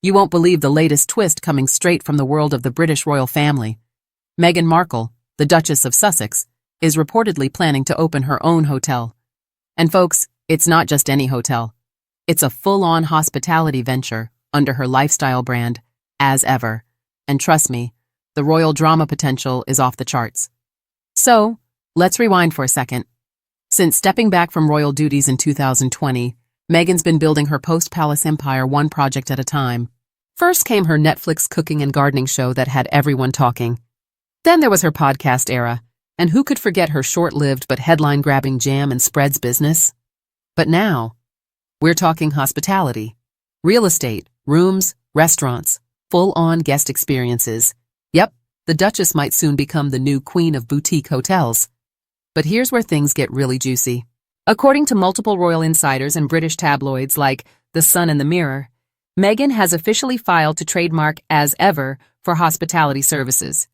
You won't believe the latest twist coming straight from the world of the British royal family. Meghan Markle, the Duchess of Sussex, is reportedly planning to open her own hotel. And folks, it's not just any hotel. It's a full-on hospitality venture under her lifestyle brand, As Ever. And trust me, the royal drama potential is off the charts. So, let's rewind for a second. Since stepping back from royal duties in 2020, Meghan's been building her post-palace empire one project at a time. First came her Netflix cooking and gardening show that had everyone talking. Then there was her podcast era, and who could forget her short-lived but headline-grabbing jam and spreads business? But now, we're talking hospitality. Real estate, rooms, restaurants, full-on guest experiences. Yep, the Duchess might soon become the new queen of boutique hotels. But here's where things get really juicy. According to multiple royal insiders and British tabloids like The Sun and the Mirror, Meghan has officially filed to trademark As Ever for hospitality services.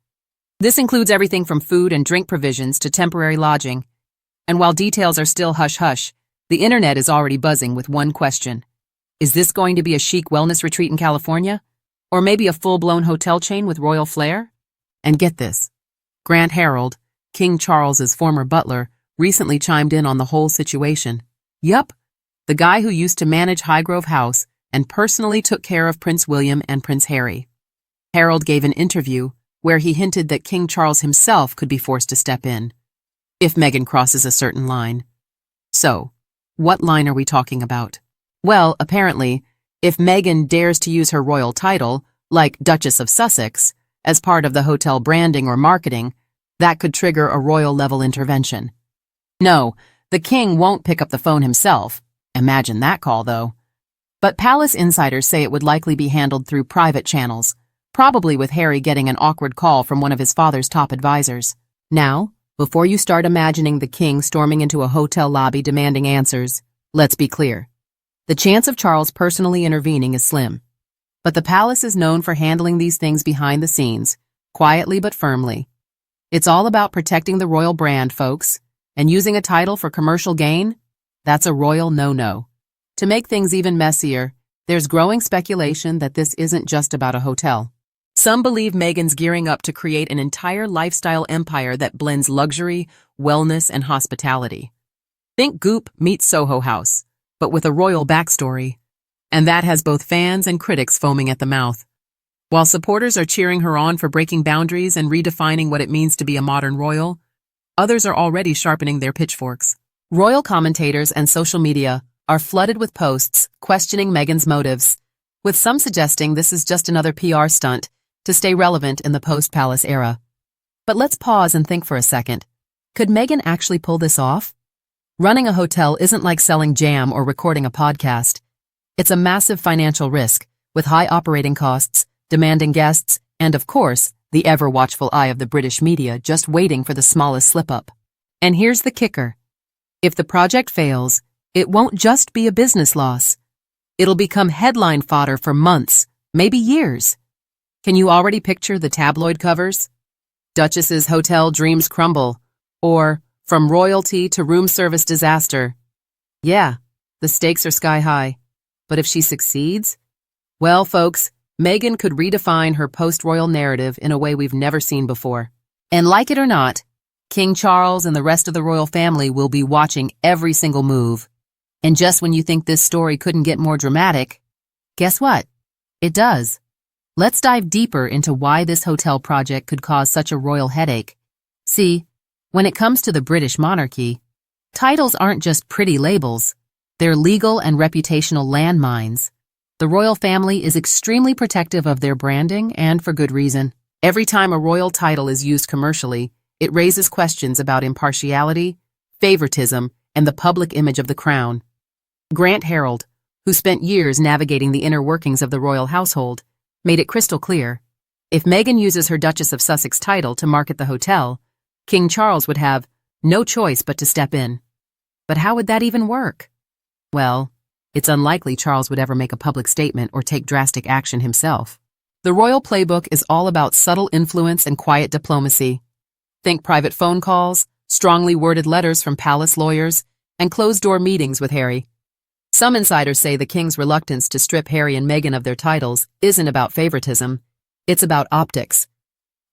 This includes everything from food and drink provisions to temporary lodging. And while details are still hush-hush, the internet is already buzzing with one question. Is this going to be a chic wellness retreat in California? Or maybe a full-blown hotel chain with royal flair? And get this. Grant Harold, King Charles's former butler, recently chimed in on the whole situation. Yup, the guy who used to manage Highgrove House and personally took care of Prince William and Prince Harry. Harold gave an interview where he hinted that King Charles himself could be forced to step in if Meghan crosses a certain line. So, what line are we talking about? Well, apparently, if Meghan dares to use her royal title, like Duchess of Sussex, as part of the hotel branding or marketing, that could trigger a royal-level intervention. No, the king won't pick up the phone himself. Imagine that call, though. But palace insiders say it would likely be handled through private channels, probably with Harry getting an awkward call from one of his father's top advisors. Now, before you start imagining the king storming into a hotel lobby demanding answers, let's be clear. The chance of Charles personally intervening is slim. But the palace is known for handling these things behind the scenes, quietly but firmly. It's all about protecting the royal brand, folks, and using a title for commercial gain? That's a royal no-no. To make things even messier, there's growing speculation that this isn't just about a hotel. Some believe Meghan's gearing up to create an entire lifestyle empire that blends luxury, wellness, and hospitality. Think Goop meets Soho House, but with a royal backstory. And that has both fans and critics foaming at the mouth. While supporters are cheering her on for breaking boundaries and redefining what it means to be a modern royal, others are already sharpening their pitchforks. Royal commentators and social media are flooded with posts questioning Meghan's motives, with some suggesting this is just another PR stunt to stay relevant in the post-palace era. But let's pause and think for a second. Could Meghan actually pull this off? Running a hotel isn't like selling jam or recording a podcast. It's a massive financial risk, with high operating costs, demanding guests, and of course, the ever-watchful eye of the British media just waiting for the smallest slip-up. And here's the kicker. If the project fails, it won't just be a business loss. It'll become headline fodder for months, maybe years. Can you already picture the tabloid covers? Duchess's hotel dreams crumble, or from royalty to room service disaster. Yeah, the stakes are sky high. But if she succeeds? Well, folks, Meghan could redefine her post-royal narrative in a way we've never seen before. And like it or not, King Charles and the rest of the royal family will be watching every single move. And just when you think this story couldn't get more dramatic, guess what? It does. Let's dive deeper into why this hotel project could cause such a royal headache. See, when it comes to the British monarchy, titles aren't just pretty labels. They're legal and reputational landmines. The royal family is extremely protective of their branding, and for good reason. Every time a royal title is used commercially, it raises questions about impartiality, favoritism, and the public image of the crown. Grant Harold, who spent years navigating the inner workings of the royal household, made it crystal clear. If Meghan uses her Duchess of Sussex title to market the hotel, King Charles would have no choice but to step in. But how would that even work? Well, it's unlikely Charles would ever make a public statement or take drastic action himself. The royal playbook is all about subtle influence and quiet diplomacy. Think private phone calls, strongly worded letters from palace lawyers, and closed-door meetings with Harry. Some insiders say the king's reluctance to strip Harry and Meghan of their titles isn't about favoritism, it's about optics.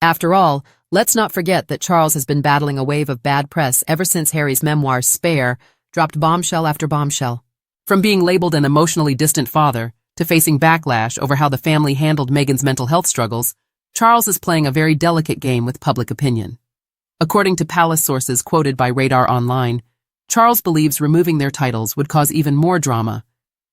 After all, let's not forget that Charles has been battling a wave of bad press ever since Harry's memoir, Spare, dropped bombshell after bombshell. From being labeled an emotionally distant father to facing backlash over how the family handled Meghan's mental health struggles, Charles is playing a very delicate game with public opinion. According to palace sources quoted by Radar Online, Charles believes removing their titles would cause even more drama,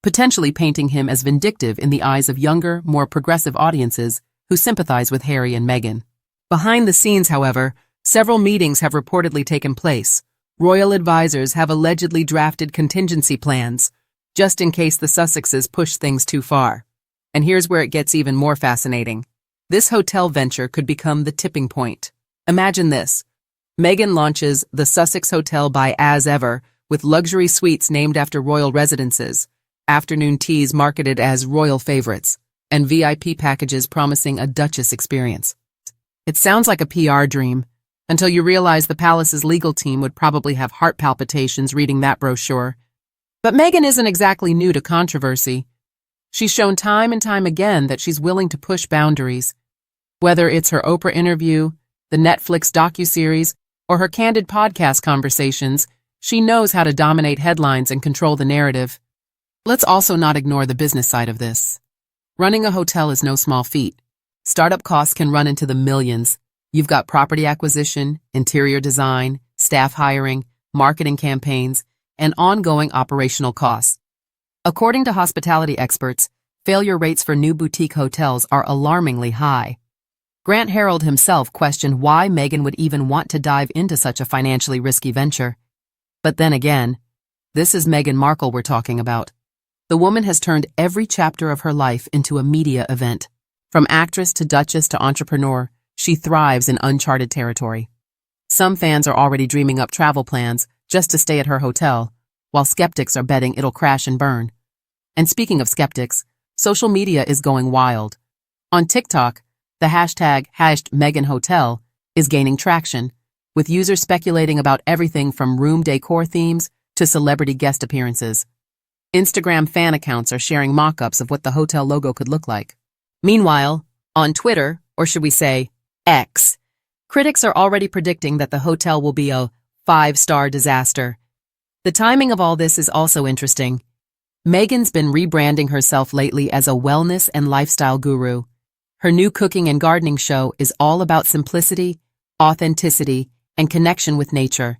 potentially painting him as vindictive in the eyes of younger, more progressive audiences who sympathize with Harry and Meghan. Behind the scenes, however, several meetings have reportedly taken place. Royal advisors have allegedly drafted contingency plans, just in case the Sussexes push things too far. And here's where it gets even more fascinating. This hotel venture could become the tipping point. Imagine this. Meghan launches the Sussex Hotel by As Ever, with luxury suites named after royal residences, afternoon teas marketed as royal favorites, and VIP packages promising a Duchess experience. It sounds like a PR dream, until you realize the palace's legal team would probably have heart palpitations reading that brochure. But Meghan isn't exactly new to controversy. She's shown time and time again that she's willing to push boundaries. Whether it's her Oprah interview, the Netflix docuseries, or her candid podcast conversations, she knows how to dominate headlines and control the narrative. Let's also not ignore the business side of this. Running a hotel is no small feat. Startup costs can run into the millions. You've got property acquisition, interior design, staff hiring, marketing campaigns, and ongoing operational costs. According to hospitality experts, failure rates for new boutique hotels are alarmingly high. Grant Harold himself questioned why Meghan would even want to dive into such a financially risky venture. But then again, this is Meghan Markle we're talking about. The woman has turned every chapter of her life into a media event. From actress to duchess to entrepreneur, she thrives in uncharted territory. Some fans are already dreaming up travel plans just to stay at her hotel, while skeptics are betting it'll crash and burn. And speaking of skeptics, social media is going wild. On TikTok, the hashtag #MeghanHotel is gaining traction, with users speculating about everything from room decor themes to celebrity guest appearances. Instagram fan accounts are sharing mock-ups of what the hotel logo could look like. Meanwhile, on Twitter, or should we say X, critics are already predicting that the hotel will be a 5-star disaster. The timing of all this is also interesting. Meghan's been rebranding herself lately as a wellness and lifestyle guru. Her new cooking and gardening show is all about simplicity, authenticity, and connection with nature.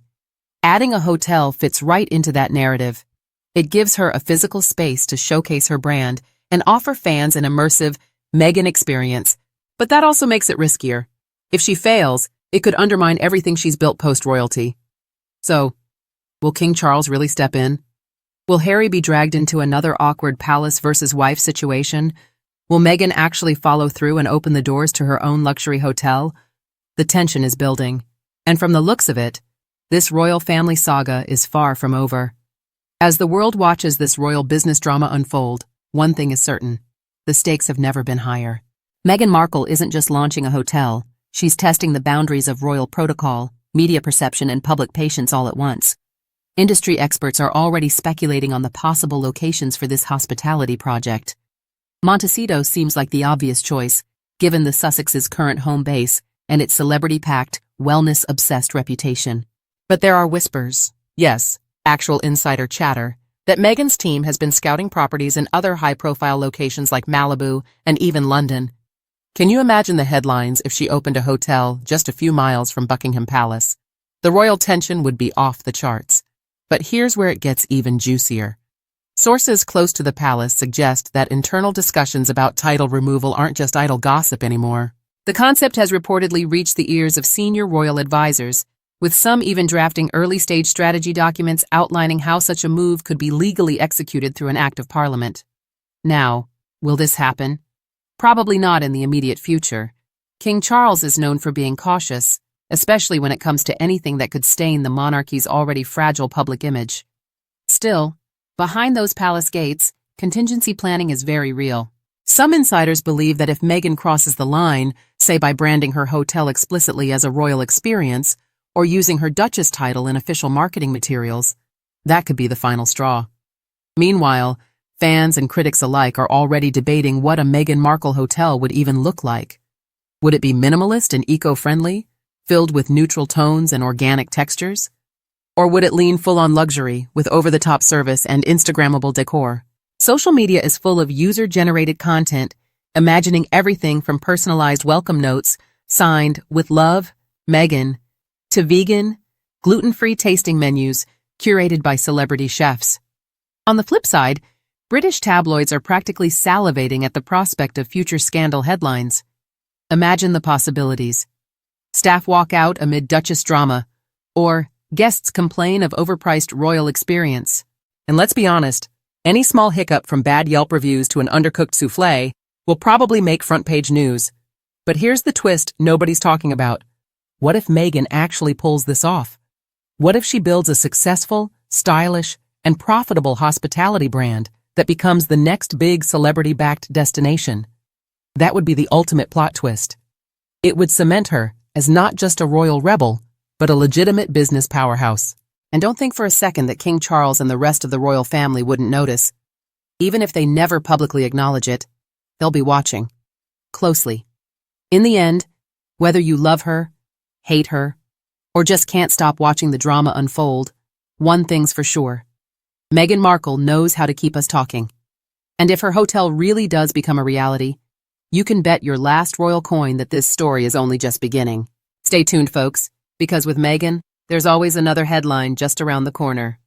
Adding a hotel fits right into that narrative. It gives her a physical space to showcase her brand and offer fans an immersive Meghan experience, but that also makes it riskier. If she fails, it could undermine everything she's built post-royalty. So, will King Charles really step in? Will Harry be dragged into another awkward palace versus wife situation? Will Meghan actually follow through and open the doors to her own luxury hotel? The tension is building, and from the looks of it, this royal family saga is far from over. As the world watches this royal business drama unfold, one thing is certain: the stakes have never been higher. Meghan Markle isn't just launching a hotel, she's testing the boundaries of royal protocol, media perception, and public patience all at once. Industry experts are already speculating on the possible locations for this hospitality project. Montecito seems like the obvious choice, given the Sussex's current home base and its celebrity-packed, wellness-obsessed reputation. But there are whispers, yes, actual insider chatter, that Meghan's team has been scouting properties in other high-profile locations like Malibu and even London. Can you imagine the headlines if she opened a hotel just a few miles from Buckingham Palace? The royal tension would be off the charts. But here's where it gets even juicier. Sources close to the palace suggest that internal discussions about title removal aren't just idle gossip anymore. The concept has reportedly reached the ears of senior royal advisors, with some even drafting early-stage strategy documents outlining how such a move could be legally executed through an act of parliament. Now, will this happen? Probably not in the immediate future. King Charles is known for being cautious, especially when it comes to anything that could stain the monarchy's already fragile public image. Still, behind those palace gates, contingency planning is very real. Some insiders believe that if Meghan crosses the line, say by branding her hotel explicitly as a royal experience, or using her Duchess title in official marketing materials, that could be the final straw. Meanwhile, fans and critics alike are already debating what a Meghan Markle hotel would even look like. Would it be minimalist and eco-friendly, filled with neutral tones and organic textures? Or would it lean full-on luxury, with over-the-top service and Instagrammable decor? Social media is full of user-generated content, imagining everything from personalized welcome notes, signed, "With love, Meghan," to vegan, gluten-free tasting menus, curated by celebrity chefs. On the flip side, British tabloids are practically salivating at the prospect of future scandal headlines. Imagine the possibilities. Staff walk out amid Duchess drama, or guests complain of overpriced royal experience. And let's be honest, any small hiccup from bad Yelp reviews to an undercooked soufflé will probably make front-page news. But here's the twist nobody's talking about. What if Meghan actually pulls this off? What if she builds a successful, stylish, and profitable hospitality brand that becomes the next big celebrity-backed destination? That would be the ultimate plot twist. It would cement her as not just a royal rebel, but a legitimate business powerhouse. And don't think for a second that King Charles and the rest of the royal family wouldn't notice. Even if they never publicly acknowledge it, they'll be watching closely. In the end, whether you love her, hate her, or just can't stop watching the drama unfold, one thing's for sure. Meghan Markle knows how to keep us talking. And if her hotel really does become a reality, you can bet your last royal coin that this story is only just beginning. Stay tuned, folks, because with Meghan, there's always another headline just around the corner.